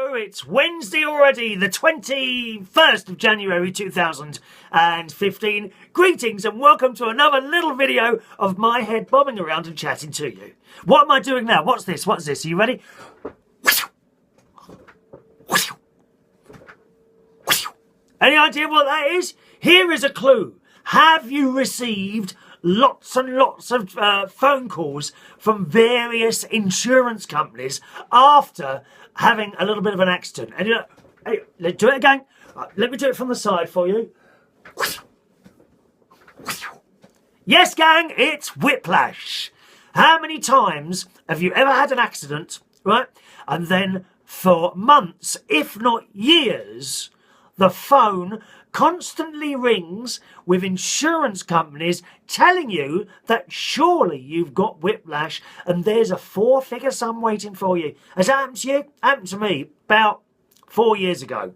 Hello, it's Wednesday already, the 21st of January 2015. Greetings and welcome to another little video of my head bobbing around and chatting to you. What am I doing now? What's this? What's this? Are you ready? Any idea what that is? Here is a clue. Have you received lots and lots of phone calls from various insurance companies after having a little bit of an accident? And you know, hey, let's do it again. Right, let me do it from the side for you. Yes, gang, it's Whiplash. How many times have you ever had an accident, right? And then for months, if not years, the phone constantly rings with insurance companies telling you that surely you've got whiplash and there's a 4-figure sum waiting for you. Has that happened to you? Happened to me about 4 years ago.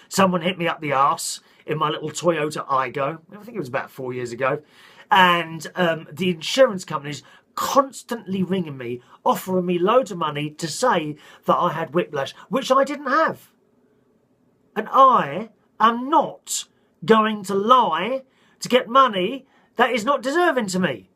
Someone hit me up the arse in my little Toyota Aygo. I think it was about 4 years ago. And the insurance companies constantly ringing me, offering me loads of money to say that I had whiplash, which I didn't have. And I am not going to lie to get money that is not deserving to me.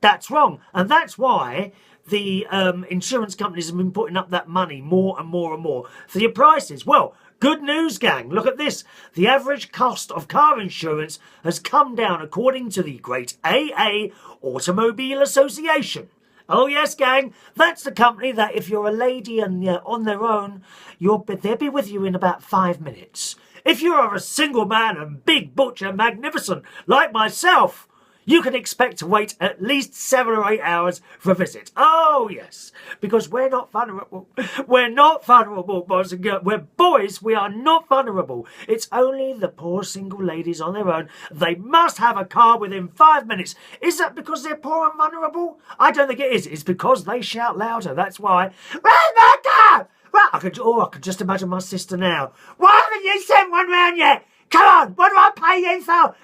That's wrong. And that's why the insurance companies have been putting up that money more and more and more for your prices. Well, good news, gang. Look at this. The average cost of car insurance has come down according to the great AA Automobile Association. Oh yes, gang, that's the company that if you're a lady and you're on their own, they'll be with you in about 5 minutes. If you are a single man and big, butcher, magnificent like myself, you can expect to wait at least 7 or 8 hours for a visit. Oh yes, because we're not vulnerable. We're not vulnerable, boys and girls. We're boys, we are not vulnerable. It's only the poor single ladies on their own. They must have a car within 5 minutes. Is that because they're poor and vulnerable? I don't think it is. It's because they shout louder. That's why. Where's my car? Well, I could just imagine my sister now. Why haven't you sent one round yet? Come on, what do I pay you for?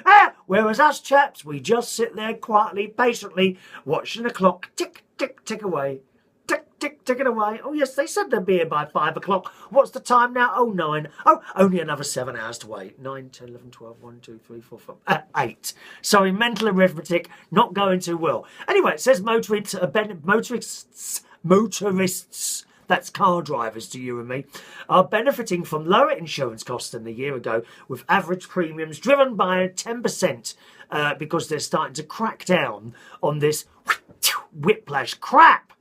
Whereas us chaps, we just sit there quietly, patiently, watching the clock tick, tick, tick away. Tick, tick, ticking away. Oh yes, they said they'd be here by 5 o'clock. What's the time now? Oh, 9. Oh, only another 7 hours to wait. 9, 10, 11, 12, 1, 2, 3, 4, 5, 8. Sorry, mental arithmetic, not going too well. Anyway, it says motorists, that's car drivers to you and me, are benefiting from lower insurance costs than a year ago, with average premiums driven by 10% because they're starting to crack down on this whiplash crap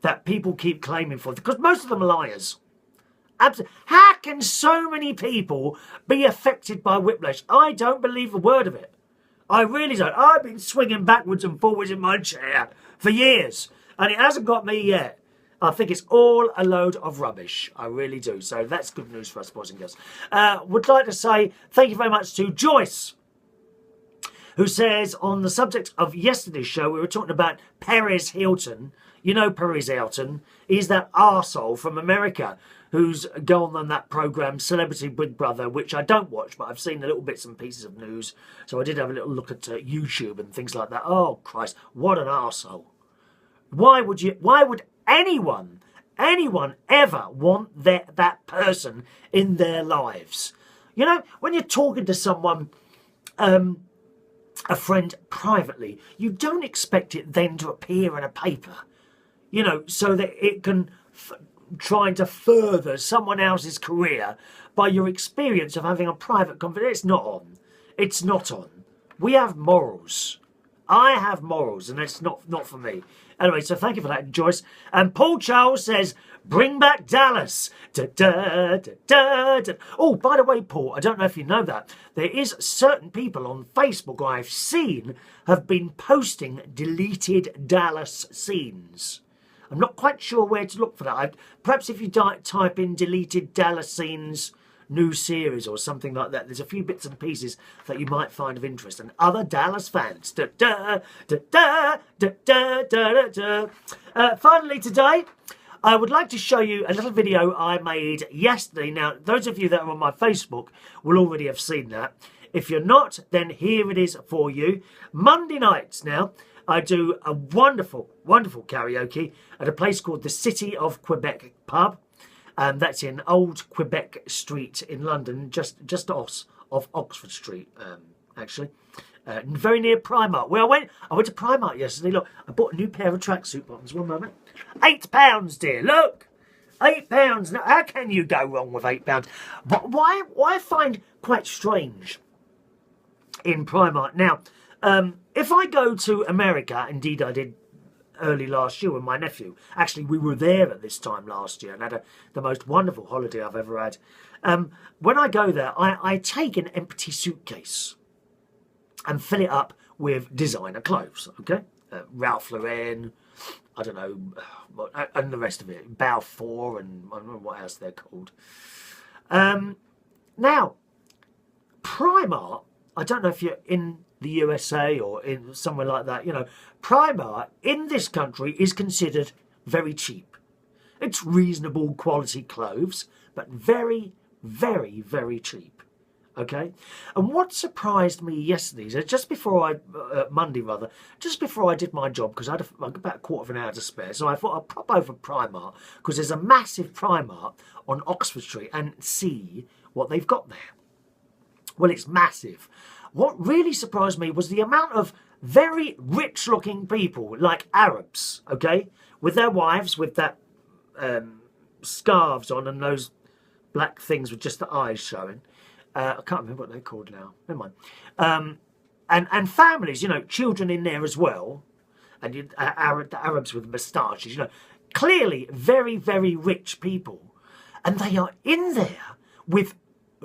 that people keep claiming for, because most of them are liars. How can so many people be affected by whiplash? I don't believe a word of it. I really don't. I've been swinging backwards and forwards in my chair for years, and it hasn't got me yet. I think it's all a load of rubbish. I really do. So that's good news for us, boys and girls. Would like to say thank you very much to Joyce, who says on the subject of yesterday's show, we were talking about Perez Hilton. You know Perez Hilton. He's that arsehole from America who's gone on that programme, Celebrity Big Brother, which I don't watch, but I've seen the little bits and pieces of news. So I did have a little look at YouTube and things like that. Oh, Christ, what an arsehole. Why would anyone ever want that person in their lives? You know, when you're talking to someone, a friend privately, you don't expect it then to appear in a paper, you know, so that it can trying to further someone else's career by your experience of having a private conversation. It's not on. It's not on. We have morals. I have morals, and it's not for me. Anyway, so thank you for that, Joyce. And Paul Charles says, bring back Dallas. Da, da, da, da, da. Oh, by the way, Paul, I don't know if you know that. There is certain people on Facebook I've seen have been posting deleted Dallas scenes. I'm not quite sure where to look for that. Perhaps if you type in deleted Dallas scenes new series or something like that, there's a few bits and pieces that you might find of interest. And other Dallas fans. Da, da, da, da, da, da, da, da. Finally today, I would like to show you a little video I made yesterday. Now, those of you that are on my Facebook will already have seen that. If you're not, then here it is for you. Monday nights now, I do a wonderful, wonderful karaoke at a place called the City of Quebec pub. That's in Old Quebec Street in London, just off Oxford Street, actually. Very near Primark. Well, I went to Primark yesterday. Look, I bought a new pair of tracksuit bottoms. One moment. £8, dear. Look, £8. Now, how can you go wrong with £8? But why I find quite strange in Primark now. If I go to America, indeed I did early last year with my nephew. Actually, we were there at this time last year and had the most wonderful holiday I've ever had. When I go there, I take an empty suitcase and fill it up with designer clothes, okay? Ralph Lauren, I don't know, and the rest of it. Balfour and I don't know what else they're called. Now, Primark, I don't know if you're in the USA or in somewhere like that, you know, Primark in this country is considered very cheap. It's reasonable quality clothes, but very, very, very cheap. Okay? And what surprised me yesterday is just before Monday just before I did my job, because I had about a quarter of an hour to spare, so I thought I'd pop over Primark, because there's a massive Primark on Oxford Street, and see what they've got there. Well, it's massive. What really surprised me was the amount of very rich-looking people, like Arabs, okay, with their wives, with that scarves on and those black things with just the eyes showing. I can't remember what they're called now. Never mind. And families, you know, children in there as well, and the Arabs with moustaches, you know, clearly very, very rich people, and they are in there with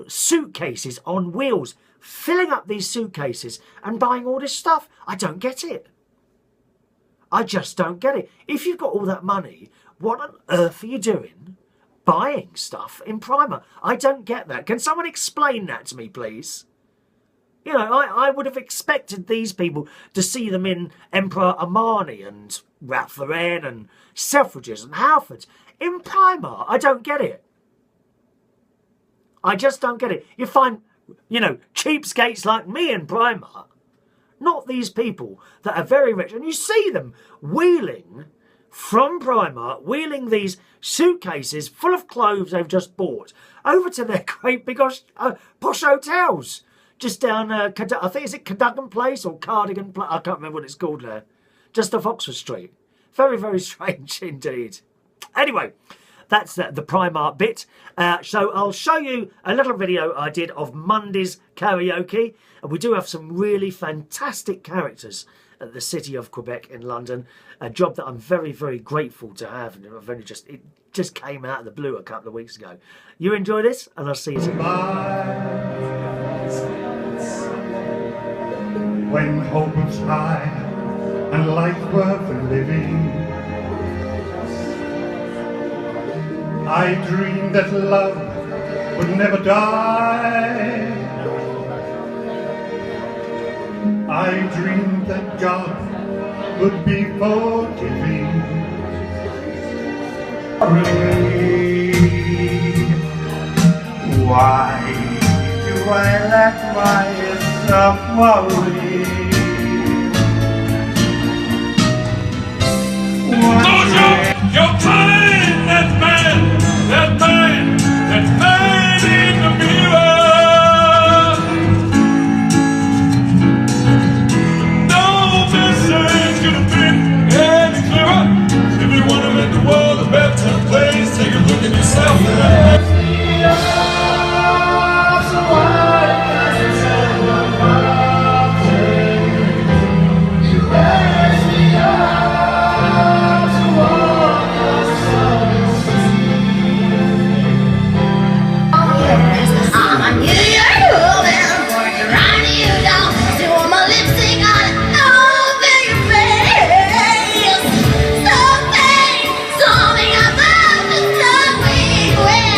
suitcases on wheels, filling up these suitcases and buying all this stuff. I don't get it. I just don't get it. If you've got all that money, what on earth are you doing buying stuff in Primark? I don't get that. Can someone explain that to me, please? You know, I would have expected these people to see them in Emperor Armani and Ralph Lauren and Selfridges and Halfords. In Primark, I don't get it. I just don't get it. You find, you know, cheapskates like me in Primark, not these people that are very rich. And you see them wheeling from Primark, wheeling these suitcases full of clothes they've just bought over to their great big posh hotels just down, I think, is it Cadogan Place or Cardigan Place? I can't remember what it's called there. Just off Oxford Street. Very, very strange indeed. Anyway, that's the Primark bit. So I'll show you a little video I did of Monday's karaoke. And we do have some really fantastic characters at the City of Quebec in London. A job that I'm very, very grateful to have. And it just came out of the blue a couple of weeks ago. You enjoy this, and I'll see you soon. When hope was high and life worth living, I dreamed that love would never die. I dreamed that God would be forgiving. Why do I let myself worry? You're playing that man in the mirror. No message could have been any clearer. If you want to make the world a better place, take a look at yourself. Something about the stuff we wear.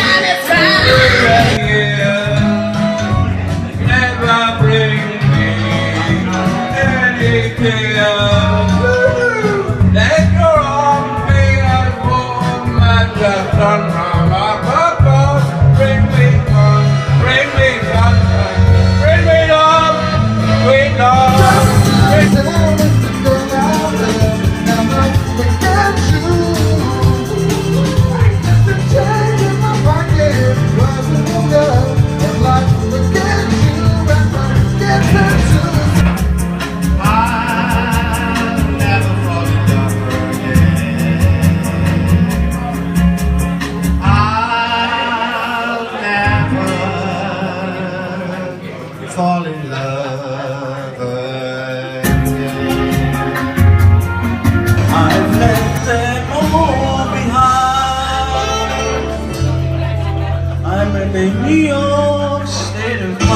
in the New York state of mind.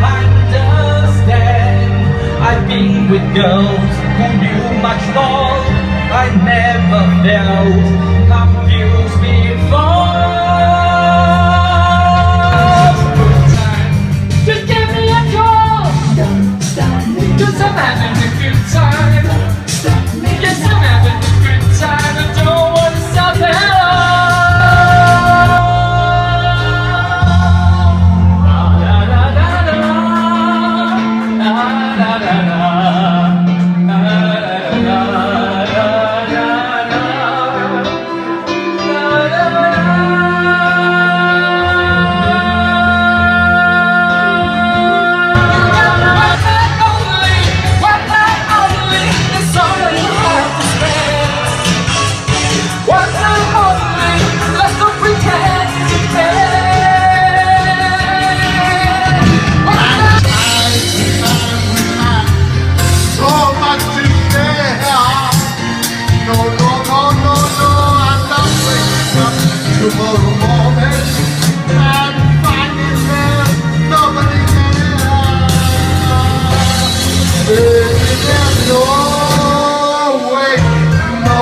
I understand. I've been with girls who knew much more. I never felt confused before. Just give me a call. Cause I'm having a good time. Yes, I'm having a good time. I don't want to stop at tomorrow morning and finding there nobody there. There's no way, no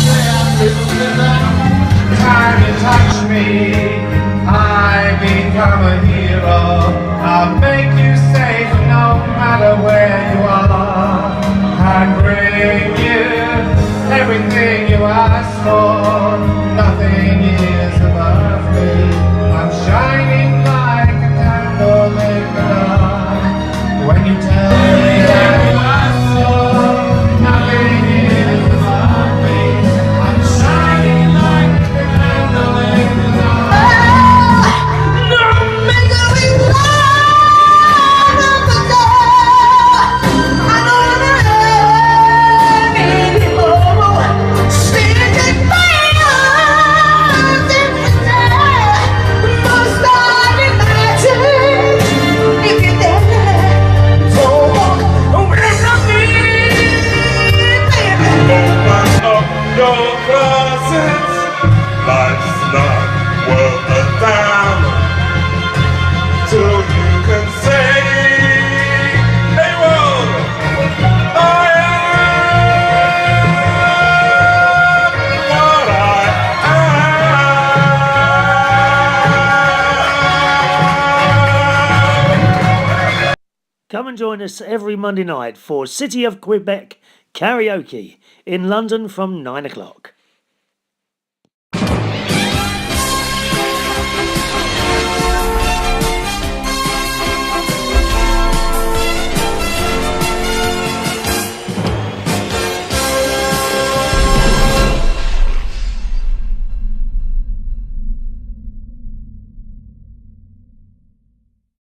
way I'm listening now. Time to touch me, I become a hero. I'll make you safe no matter where you are. I bring you everything you ask for. Nothing is above me. I'm shining like a candle in the dark. When you tell me that you ask for, nothing is above me. I'm shining like a candle in the dark. No matter what of the door, I don't wanna anymore. Standing by. Life's not worth a damn till you can say, hey world, I am what I am. Come and join us every Monday night for City of Quebec karaoke in London from 9 o'clock.